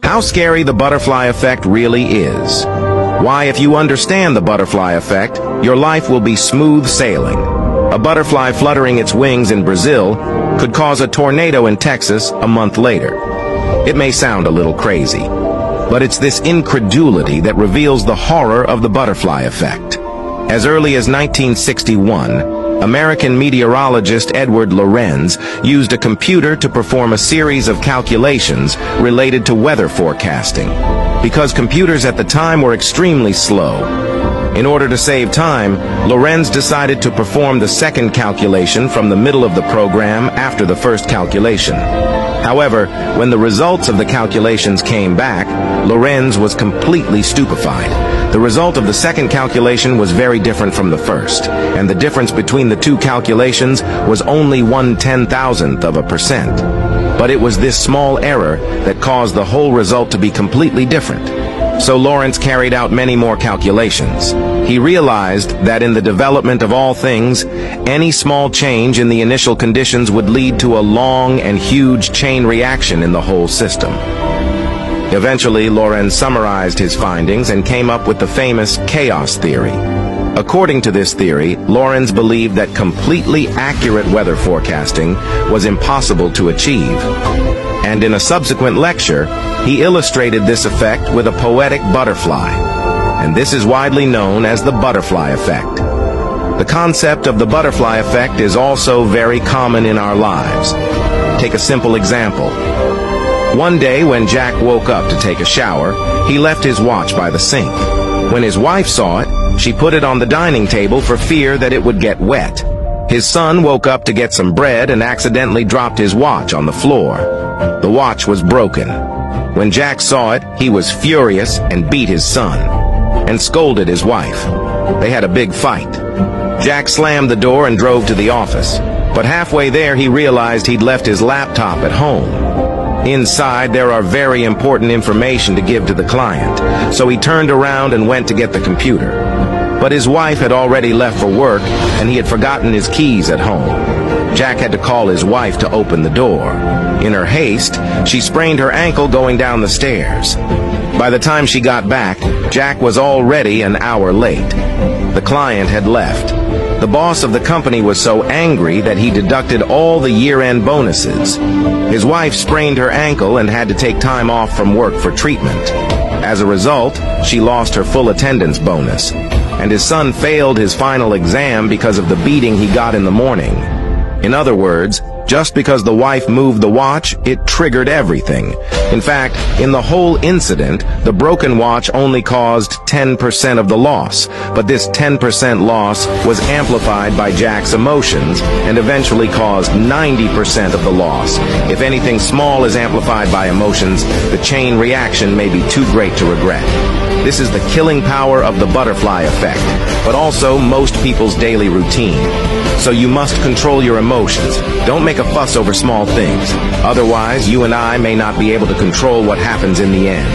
How scary the butterfly effect really is. Why, if you understand the butterfly effect, your life will be smooth sailing. A butterfly fluttering its wings in Brazil could cause a tornado in Texas a month later. It may sound a little crazy, but it's this incredulity that reveals the horror of the butterfly effect. As early as 1961, American meteorologist Edward Lorenz used a computer to perform a series of calculations related to weather forecasting, because computers at the time were extremely slow. In order to save time, Lorenz decided to perform the second calculation from the middle of the program after the first calculation. However, when the results of the calculations came back, Lorenz was completely stupefied. The result of the second calculation was very different from the first, and the difference between the two calculations was only 1/10,000%. But it was this small error that caused the whole result to be completely different. So Lorenz carried out many more calculations. He realized that in the development of all things, any small change in the initial conditions would lead to a long and huge chain reaction in the whole system. Eventually, Lorenz summarized his findings and came up with the famous chaos theory. According to this theory, Lorenz believed that completely accurate weather forecasting was impossible to achieve. And in a subsequent lecture, he illustrated this effect with a poetic butterfly. And this is widely known as the butterfly effect. The concept of the butterfly effect is also very common in our lives. Take a simple example. One day when Jack woke up to take a shower, he left his watch by the sink. When his wife saw it, she put it on the dining table for fear that it would get wet. His son woke up to get some bread and accidentally dropped his watch on the floor. The watch was broken. When Jack saw it, he was furious and beat his son, and scolded his wife. They had a big fight. Jack slammed the door and drove to the office, but halfway there he realized he'd left his laptop at home. Inside, there are very important information to give to the client, so he turned around and went to get the computer. But his wife had already left for work, and he had forgotten his keys at home. Jack had to call his wife to open the door. In her haste, she sprained her ankle going down the stairs. By the time she got back, Jack was already an hour late. The client had left. The boss of the company was so angry that he deducted all the year-end bonuses. His wife sprained her ankle and had to take time off from work for treatment. As a result, she lost her full attendance bonus, and his son failed his final exam because of the beating he got in the morning. In other words, just because the wife moved the watch, it triggered everything. In fact, in the whole incident, the broken watch only caused 10% of the loss, but this 10% loss was amplified by Jack's emotions and eventually caused 90% of the loss. If anything small is amplified by emotions, the chain reaction may be too great to regret. This is the killing power of the butterfly effect, but also most people's daily routine. So you must control your emotions. Don't make a fuss over small things. Otherwise, you and I may not be able to control what happens in the end.